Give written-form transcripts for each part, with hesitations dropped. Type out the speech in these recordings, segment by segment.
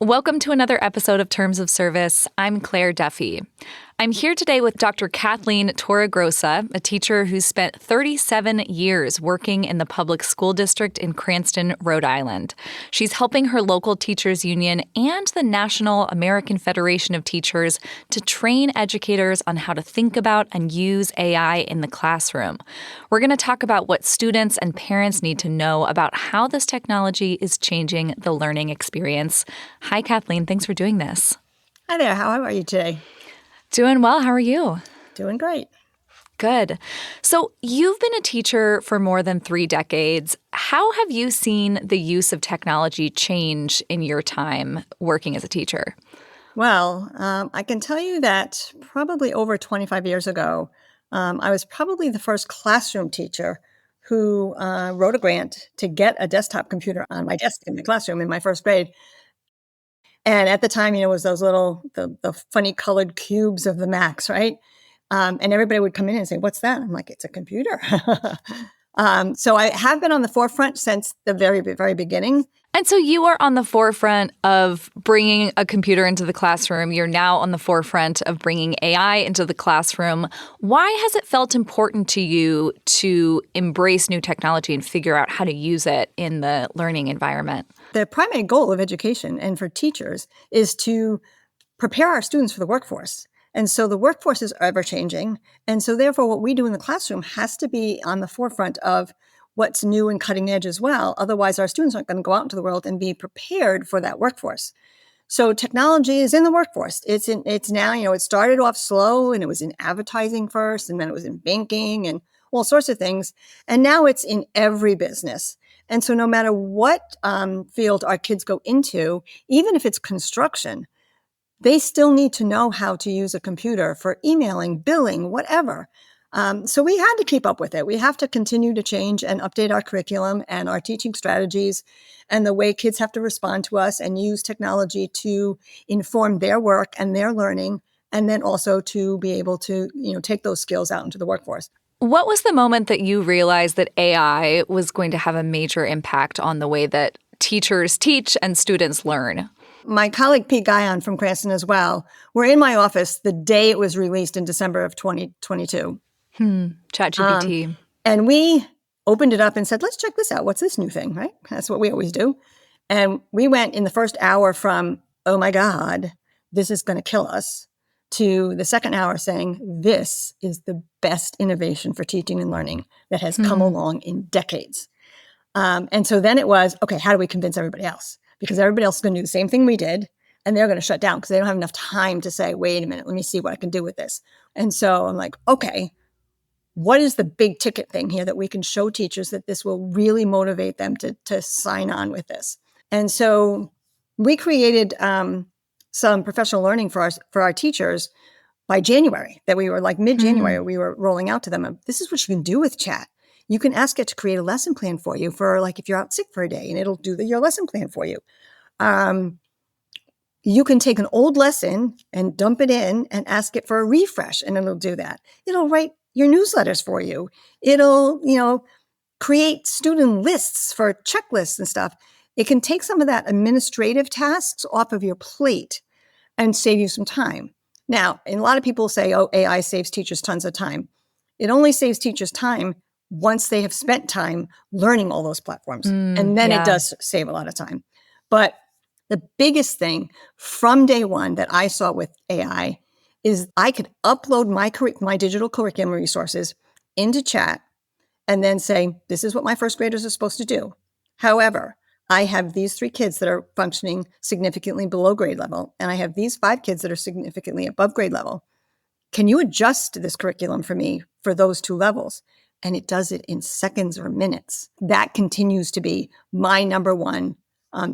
Welcome to another episode of Terms of Service. I'm Claire Duffy. I'm here today with Dr. Kathleen Torregrossa, a teacher who spent 37 years working in the public school district in Cranston, Rhode Island. She's helping her local teachers union and the National American Federation of Teachers to train educators on how to think about and use AI in the classroom. We're going to talk about what students and parents need to know about how this technology is changing the learning experience. Hi, Kathleen. Thanks for doing this. Hi there. How are you today? Doing well. How are you? Doing great. Good. So you've been a teacher for more than 3 decades. How have you seen the use of technology change in your time working as a teacher? Well, I can tell you that probably over 25 years ago, I was probably the first classroom teacher who wrote a grant to get a desktop computer on my desk in the classroom in my first grade. And at the time, it was those little, the funny colored cubes of the Macs, right? And everybody would come in and say, "What's that?" I'm like, "It's a computer." So I have been on the forefront since the very, very beginning. And so you are on the forefront of bringing a computer into the classroom. You're now on the forefront of bringing AI into the classroom. Why has it felt important to you to embrace new technology and figure out how to use it in the learning environment? The primary goal of education and for teachers is to prepare our students for the workforce. And so the workforce is ever changing. And so therefore, what we do in the classroom has to be on the forefront of what's new and cutting edge as well. Otherwise, our students aren't going to go out into the world and be prepared for that workforce. So technology is in the workforce. It's now, it started off slow and it was in advertising first, and then it was in banking and all sorts of things. And now it's in every business. And so no matter what field our kids go into, even if it's construction, they still need to know how to use a computer for emailing, billing, whatever. So we had to keep up with it. We have to continue to change and update our curriculum and our teaching strategies and the way kids have to respond to us and use technology to inform their work and their learning, and then also to be able to, take those skills out into the workforce. What was the moment that you realized that AI was going to have a major impact on the way that teachers teach and students learn? My colleague Pete Guyon from Cranston as well were in my office the day it was released in December of 2022. ChatGPT. And we opened it up and said, let's check this out. What's this new thing, right? That's what we always do. And we went in the first hour from, oh my God, this is going to kill us, to the second hour saying, this is the best innovation for teaching and learning that has come along in decades. And so then it was, okay, how do we convince everybody else? Because everybody else is going to do the same thing we did, and they're going to shut down because they don't have enough time to say, wait a minute, let me see what I can do with this. And so I'm like, okay, what is the big ticket thing here that we can show teachers that this will really motivate them to sign on with this? And so we created some professional learning for our teachers by January, that we were like mid-January, we were rolling out to them. This is what you can do with chat. You can ask it to create a lesson plan for you for like if you're out sick for a day, and it'll do your lesson plan for you. You can take an old lesson and dump it in and ask it for a refresh, and it'll do that. It'll write your newsletters for you. It'll, create student lists for checklists and stuff. It can take some of that administrative tasks off of your plate and save you some time. Now, and a lot of people say, oh, AI saves teachers tons of time. It only saves teachers time once they have spent time learning all those platforms. And then it does save a lot of time. But the biggest thing from day one that I saw with AI is I could upload my digital curriculum resources into chat and then say, this is what my first graders are supposed to do. However, I have these 3 kids that are functioning significantly below grade level, and I have these 5 kids that are significantly above grade level. Can you adjust this curriculum for me for those 2 levels? And it does it in seconds or minutes. That continues to be my number one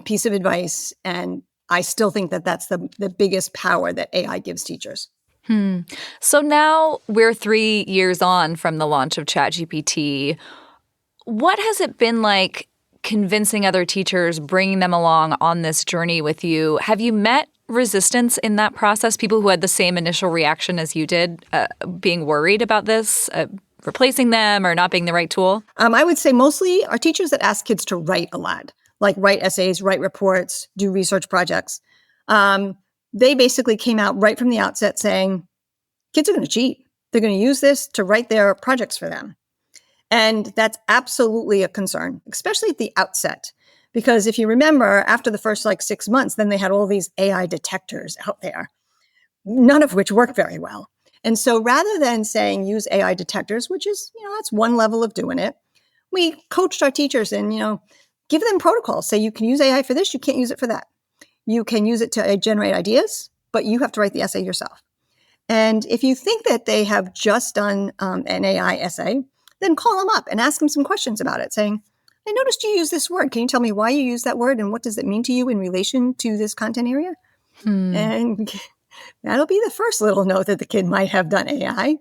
piece of advice. And I still think that that's the biggest power that AI gives teachers. So now we're 3 years on from the launch of ChatGPT. What has it been like convincing other teachers, bringing them along on this journey with you? Have you met resistance in that process? People who had the same initial reaction as you did, being worried about this, replacing them or not being the right tool? I would say mostly are teachers that ask kids to write a lot. like write essays, write reports, do research projects. They basically came out right from the outset saying, kids are going to cheat. They're going to use this to write their projects for them. And that's absolutely a concern, especially at the outset. Because if you remember, after the first 6 months, then they had all these AI detectors out there, none of which worked very well. And so rather than saying use AI detectors, which is, that's one level of doing it, we coached our teachers and, give them protocols. Say you can use AI for this, you can't use it for that. You can use it to generate ideas, but you have to write the essay yourself. And if you think that they have just done an AI essay, then call them up and ask them some questions about it, saying, I noticed you use this word. Can you tell me why you use that word and what does it mean to you in relation to this content area? And that'll be the first little note that the kid might have done AI.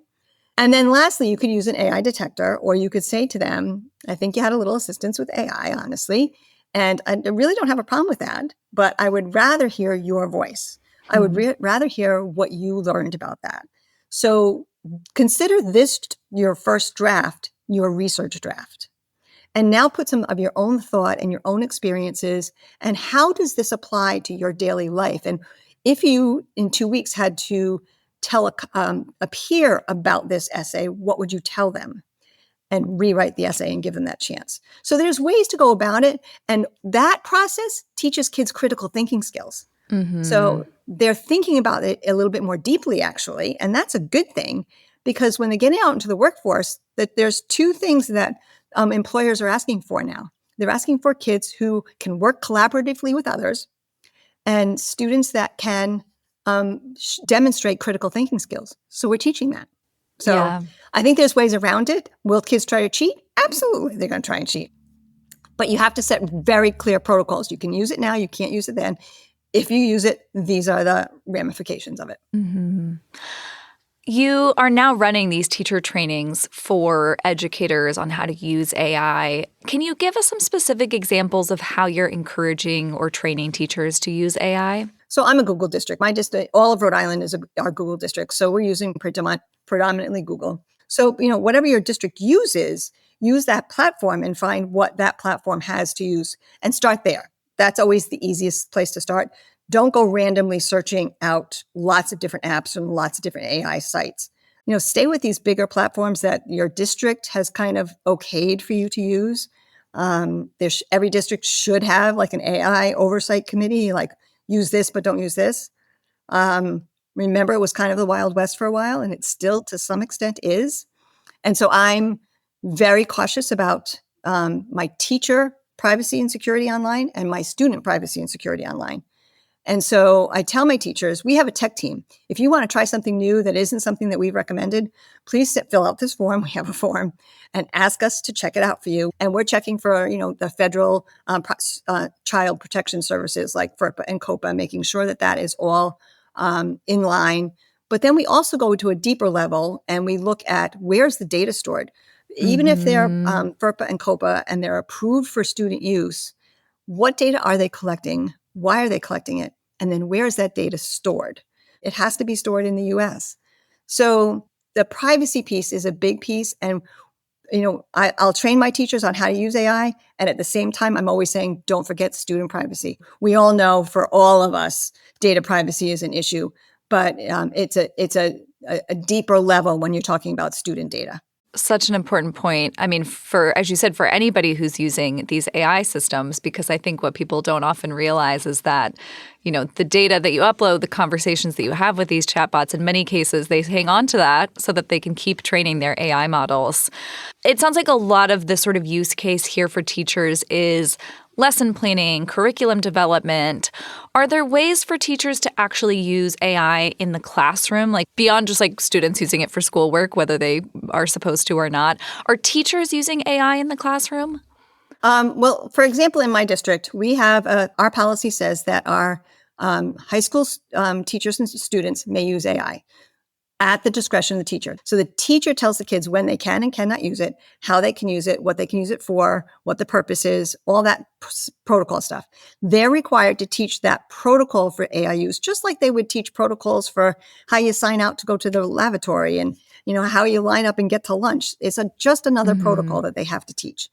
And then lastly, you could use an AI detector, or you could say to them, I think you had a little assistance with AI, honestly, and I really don't have a problem with that, but I would rather hear your voice. I would rather hear what you learned about that. So consider this your first draft, your research draft. And now put some of your own thought and your own experiences, and how does this apply to your daily life? And if you, in 2 weeks, had to tell a peer about this essay, what would you tell them? And rewrite the essay and give them that chance. So there's ways to go about it. And that process teaches kids critical thinking skills. So they're thinking about it a little bit more deeply, actually. And that's a good thing, because when they get out into the workforce, that there's two things that employers are asking for now. They're asking for kids who can work collaboratively with others and students that can demonstrate critical thinking skills. So we're teaching that. So I think there's ways around it. Will kids try to cheat? Absolutely, they're going to try and cheat. But you have to set very clear protocols. You can use it now, you can't use it then. If you use it, these are the ramifications of it. You are now running these teacher trainings for educators on how to use AI. Can you give us some specific examples of how you're encouraging or training teachers to use AI? So I'm a Google district. My district, all of Rhode Island is our Google district. So we're using predominantly Google. So, whatever your district uses, use that platform and find what that platform has to use and start there. That's always the easiest place to start. Don't go randomly searching out lots of different apps and lots of different AI sites. Stay with these bigger platforms that your district has kind of okayed for you to use. Every district should have an AI oversight committee, use this, but don't use this. Remember, it was kind of the Wild West for a while, and it still, to some extent, is. And so I'm very cautious about my teacher privacy and security online and my student privacy and security online. And so I tell my teachers, we have a tech team. If you want to try something new that isn't something that we've recommended, please fill out this form. We have a form, and ask us to check it out for you. And we're checking for, the federal child protection services like FERPA and COPA, making sure that that is all in line. But then we also go to a deeper level and we look at where's the data stored. Even if they're FERPA and COPA and they're approved for student use, what data are they collecting? Why are they collecting it? And then where is that data stored? It has to be stored in the US. So the privacy piece is a big piece. And, I'll train my teachers on how to use AI. And at the same time, I'm always saying, don't forget student privacy. We all know, for all of us, data privacy is an issue, but it's a deeper level when you're talking about student data. Such an important point. I mean, as you said, for anybody who's using these AI systems, because I think what people don't often realize is that, the data that you upload, the conversations that you have with these chatbots, in many cases, they hang on to that so that they can keep training their AI models. It sounds like a lot of the sort of use case here for teachers is lesson planning, curriculum development. Are there ways for teachers to actually use AI in the classroom, beyond just students using it for schoolwork, whether they are supposed to or not? Are teachers using AI in the classroom? Well, for example, in my district, we have our policy says that our high school teachers and students may use AI at the discretion of the teacher. So the teacher tells the kids when they can and cannot use it, how they can use it, what they can use it for, what the purpose is, all that protocol stuff. They're required to teach that protocol for AI use, just like they would teach protocols for how you sign out to go to the lavatory and, how you line up and get to lunch. It's just another protocol that they have to teach.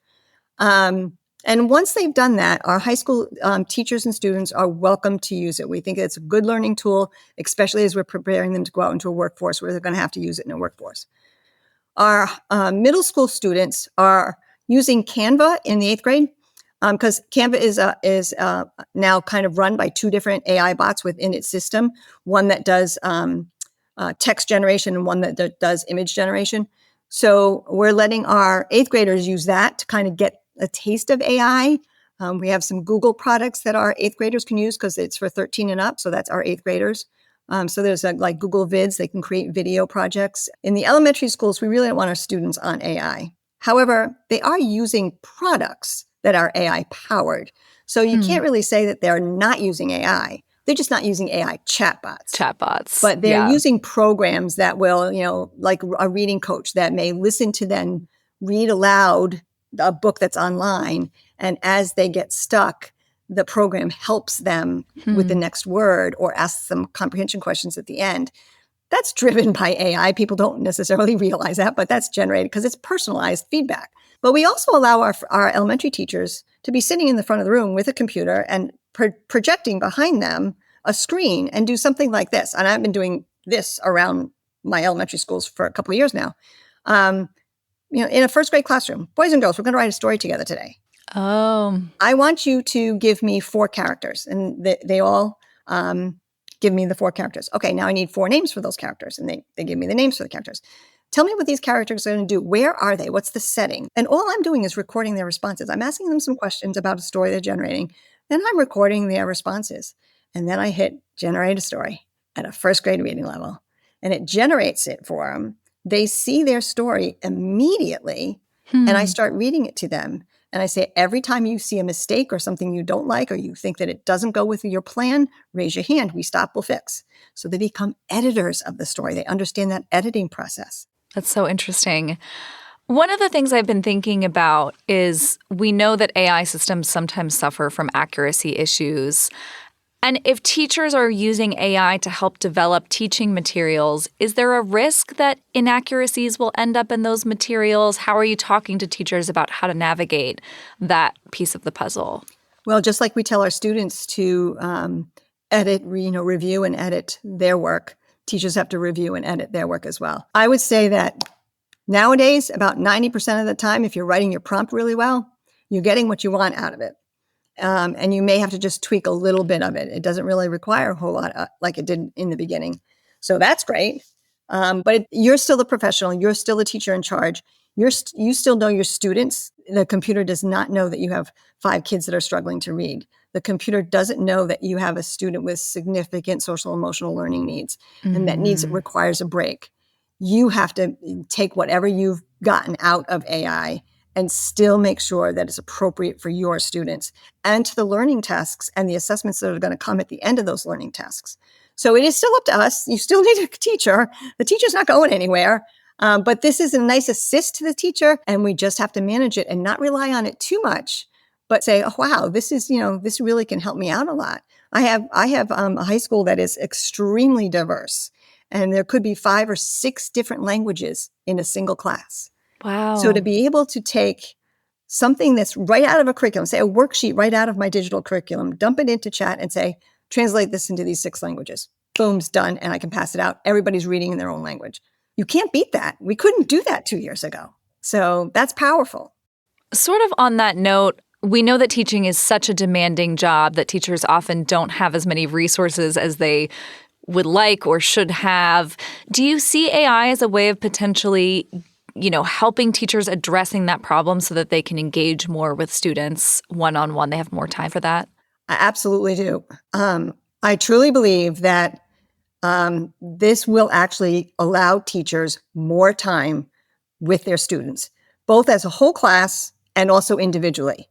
And once they've done that, our high school teachers and students are welcome to use it. We think it's a good learning tool, especially as we're preparing them to go out into a workforce where they're going to have to use it in a workforce. Our middle school students are using Canva in the 8th grade because Canva is now kind of run by 2 different AI bots within its system, one that does text generation and one that does image generation. So we're letting our 8th graders use that to kind of get a taste of AI. We have some Google products that our 8th graders can use because it's for 13 and up. So that's our 8th graders. So there's like Google Vids, they can create video projects. In the elementary schools, we really don't want our students on AI. However, they are using products that are AI powered. So you can't really say that they're not using AI. They're just not using AI chatbots. But they're using programs that will, like a reading coach that may listen to them read aloud a book that's online. And as they get stuck, the program helps them with the next word or asks them comprehension questions at the end. That's driven by AI. People don't necessarily realize that, but that's generated because it's personalized feedback. But we also allow our elementary teachers to be sitting in the front of the room with a computer and projecting behind them a screen and do something like this. And I've been doing this around my elementary schools for a couple of years now. In a first grade classroom, boys and girls, we're going to write a story together today. Oh. I want you to give me 4 characters. And they all give me the 4 characters. Okay, now I need 4 names for those characters. And they give me the names for the characters. Tell me what these characters are going to do. Where are they? What's the setting? And all I'm doing is recording their responses. I'm asking them some questions about a story they're generating. Then I'm recording their responses. And then I hit generate a story at a first grade reading level. And it generates it for them. They see their story immediately. And I start reading it to them. And I say, every time you see a mistake or something you don't like, or you think that it doesn't go with your plan, raise your hand. We stop, we'll fix. So they become editors of the story. They understand that editing process. That's so interesting. One of the things I've been thinking about is we know that AI systems sometimes suffer from accuracy issues. And if teachers are using AI to help develop teaching materials, is there a risk that inaccuracies will end up in those materials? How are you talking to teachers about how to navigate that piece of the puzzle? Well, just like we tell our students to edit, review and edit their work, teachers have to review and edit their work as well. I would say that nowadays, about 90% of the time, if you're writing your prompt really well, you're getting what you want out of it. And you may have to just tweak a little bit of it. It doesn't really require a whole lot like it did in the beginning. So that's great. But you're still the professional. You're still the teacher in charge. You still know your students. The computer does not know that you have 5 kids that are struggling to read. The computer doesn't know that you have a student with significant social emotional learning needs, and that requires a break. You have to take whatever you've gotten out of AI and still make sure that it's appropriate for your students and to the learning tasks and the assessments that are going to come at the end of those learning tasks. So it is still up to us. You still need a teacher. The teacher's not going anywhere. But this is a nice assist to the teacher, and we just have to manage it and not rely on it too much, but say, oh, wow, this really can help me out a lot. I have a high school that is extremely diverse, and there could be 5 or 6 different languages in a single class. Wow. So to be able to take something that's right out of a curriculum, say a worksheet right out of my digital curriculum, dump it into chat and say, translate this into these 6 languages. Boom's done, and I can pass it out. Everybody's reading in their own language. You can't beat that. We couldn't do that 2 years ago. So that's powerful. Sort of on that note, we know that teaching is such a demanding job that teachers often don't have as many resources as they would like or should have. Do you see AI as a way of potentially helping teachers addressing that problem so that they can engage more with students one-on-one? They have more time for that? I absolutely do. I truly believe that this will actually allow teachers more time with their students, both as a whole class and also individually,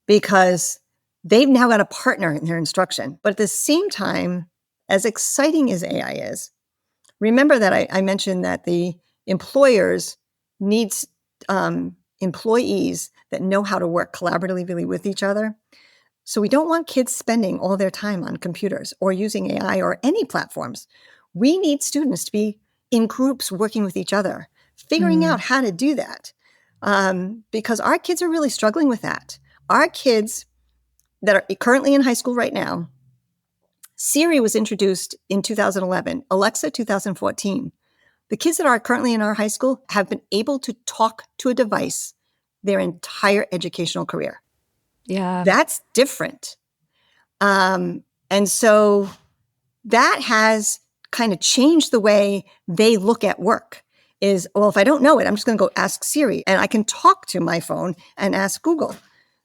because they've now got a partner in their instruction. But at the same time, as exciting as AI is, remember that I mentioned that the employers needs employees that know how to work collaboratively with each other. So we don't want kids spending all their time on computers or using AI or any platforms. We need students to be in groups working with each other, figuring out how to do that, because our kids are really struggling with that. our kids that are currently in high school right now, Siri was introduced in 2011, Alexa 2014. The kids that are currently in our high school have been able to talk to a device their entire educational career. Yeah. That's different. And so that has kind of changed the way they look at work. Is, well, if I don't know it, I'm just going to go ask Siri, and I can talk to my phone and ask Google.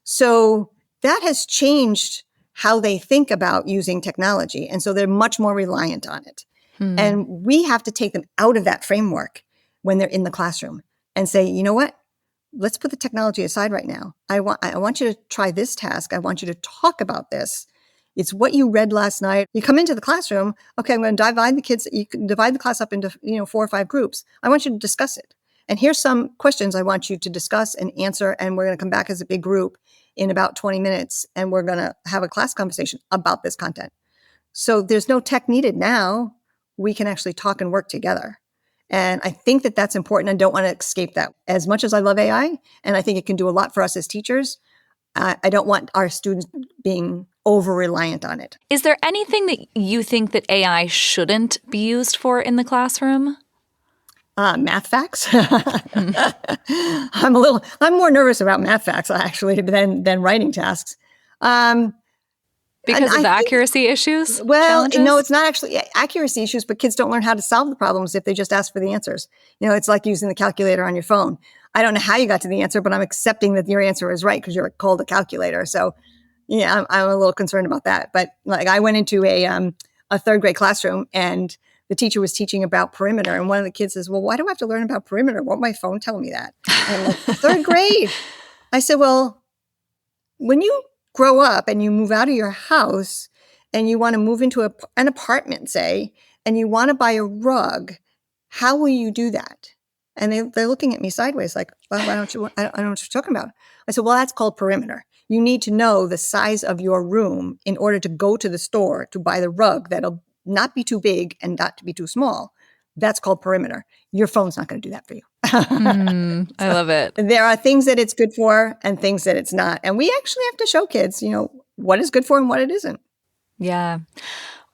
So that has changed how they think about using technology. And so they're much more reliant on it. And we have to take them out of that framework when they're in the classroom and say, you know what? Let's put the technology aside right now. I want you to try this task. I want you to talk about this. It's what you read last night. You come into the classroom. Okay, I'm going to divide the kids. You can divide the class up into 4 or 5 groups. I want you to discuss it. And here's some questions I want you to discuss and answer. And we're going to come back as a big group in about 20 minutes. And we're going to have a class conversation about this content. So there's no tech needed now. We can actually talk and work together. And I think that that's important. I don't want to escape that. As much as I love AI, and I think it can do a lot for us as teachers, I don't want our students being over-reliant on it. Is there anything that you think that AI shouldn't be used for in the classroom? Math facts. I'm more nervous about math facts actually than writing tasks. Because of the accuracy issues? Well, challenges? no, it's not actually accuracy issues, but kids don't learn how to solve the problems if they just ask for the answers. It's like using the calculator on your phone. I don't know how you got to the answer, but I'm accepting that your answer is right because you're called a calculator. So, yeah, I'm a little concerned about that. But like, I went into a third grade classroom and the teacher was teaching about perimeter. And one of the kids says, well, why do I have to learn about perimeter? Won't my phone tell me that? And I'm like, third grade. I said, well, when you grow up and you move out of your house and you want to move into an apartment, say, and you want to buy a rug, how will you do that? And they're looking at me sideways like, well, why don't you, I don't know what you're talking about. I said, well, that's called perimeter. You need to know the size of your room in order to go to the store to buy the rug that'll not be too big and not to be too small. That's called perimeter. Your phone's not going to do that for you. I love it. There are things that it's good for and things that it's not. And we actually have to show kids, what is good for and what it isn't. Yeah.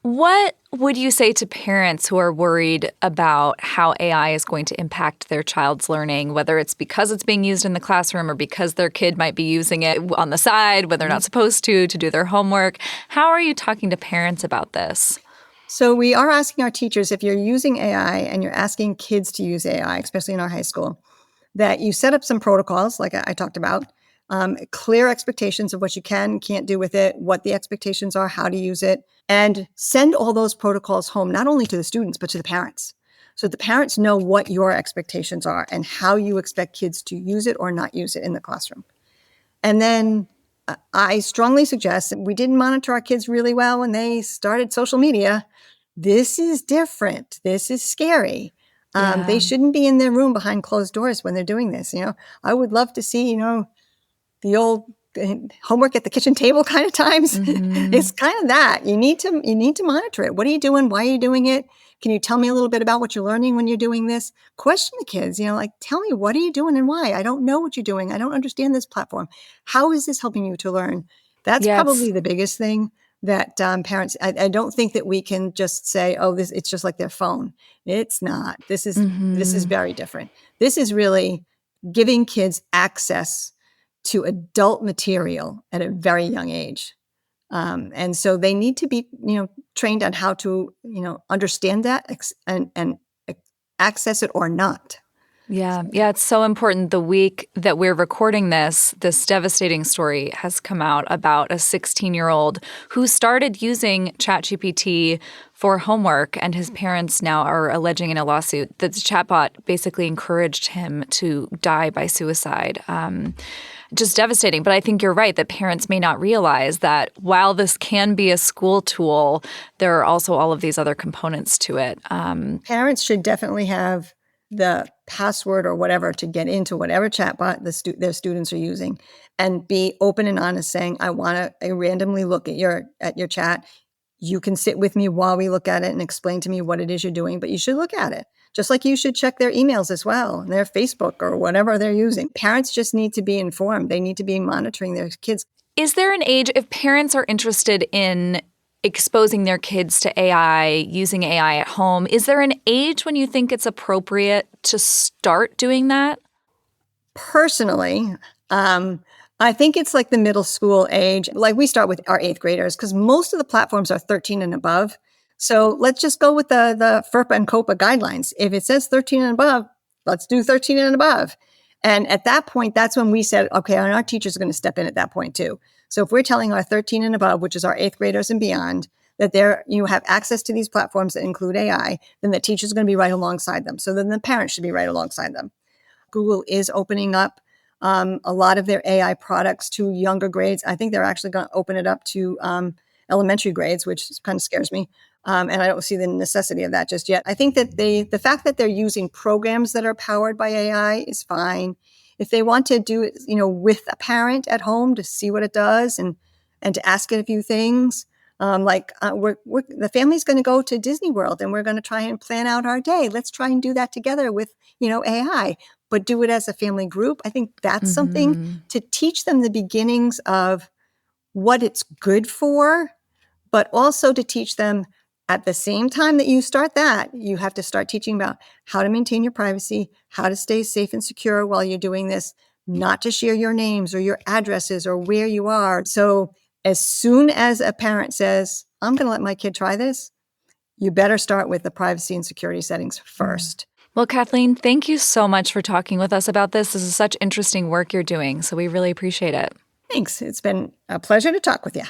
What would you say to parents who are worried about how AI is going to impact their child's learning, whether it's because it's being used in the classroom or because their kid might be using it on the side when they're not supposed to do their homework? How are you talking to parents about this? So we are asking our teachers, if you're using AI and you're asking kids to use AI, especially in our high school, that you set up some protocols like I talked about, clear expectations of what you can and can't do with it, what the expectations are, how to use it, and send all those protocols home, not only to the students, but to the parents. So the parents know what your expectations are and how you expect kids to use it or not use it in the classroom. And then I strongly suggest that we didn't monitor our kids really well when they started social media. This is different. This is scary. Yeah. They shouldn't be in their room behind closed doors when they're doing this. I would love to see, the old homework at the kitchen table kind of times. Mm-hmm. It's kind of that. You need to monitor it. What are you doing? Why are you doing it? Can you tell me a little bit about what you're learning when you're doing this? Question the kids, tell me, what are you doing and why? I don't know what you're doing. I don't understand this platform. How is this helping you to learn? That's probably the biggest thing that parents, I don't think that we can just say, oh, it's just like their phone. It's not. This is very different. This is really giving kids access to adult material at a very young age. And so they need to be, trained on how to, understand that and access it or not. Yeah. Yeah. It's so important. The week that we're recording this devastating story has come out about a 16-year-old who started using ChatGPT for homework, and his parents now are alleging in a lawsuit that the chatbot basically encouraged him to die by suicide. Just devastating. But I think you're right that parents may not realize that while this can be a school tool, there are also all of these other components to it. Parents should definitely have the password or whatever to get into whatever chatbot their students are using, and be open and honest, saying, I want to randomly look at your chat. You can sit with me while we look at it and explain to me what it is you're doing, but you should look at it. just like you should check their emails as well, and their Facebook or whatever they're using. Parents just need to be informed. They need to be monitoring their kids. Is there an age, if parents are interested in exposing their kids to AI, using AI at home, is there an age when you think it's appropriate to start doing that? Personally, I think it's like the middle school age. Like we start with our 8th graders because most of the platforms are 13 and above. So let's just go with the FERPA and COPA guidelines. If it says 13 and above, let's do 13 and above. And at that point, that's when we said, okay, and our teachers are going to step in at that point too. So if we're telling our 13 and above, which is our 8th graders and beyond, that you have access to these platforms that include AI, then the teacher's going to be right alongside them. So then the parents should be right alongside them. Google is opening up a lot of their AI products to younger grades. I think they're actually going to open it up to elementary grades, which kind of scares me. And I don't see the necessity of that just yet. I think that the fact that they're using programs that are powered by AI is fine. If they want to do it, with a parent at home to see what it does and to ask it a few things, the family's going to go to Disney World and we're going to try and plan out our day. Let's try and do that together with, AI, but do it as a family group. I think that's something to teach them the beginnings of what it's good for, but also to teach them at the same time that you start that, you have to start teaching about how to maintain your privacy, how to stay safe and secure while you're doing this, not to share your names or your addresses or where you are. So as soon as a parent says, I'm going to let my kid try this, you better start with the privacy and security settings first. Well, Kathleen, thank you so much for talking with us about this. This is such interesting work you're doing, so we really appreciate it. Thanks. It's been a pleasure to talk with you.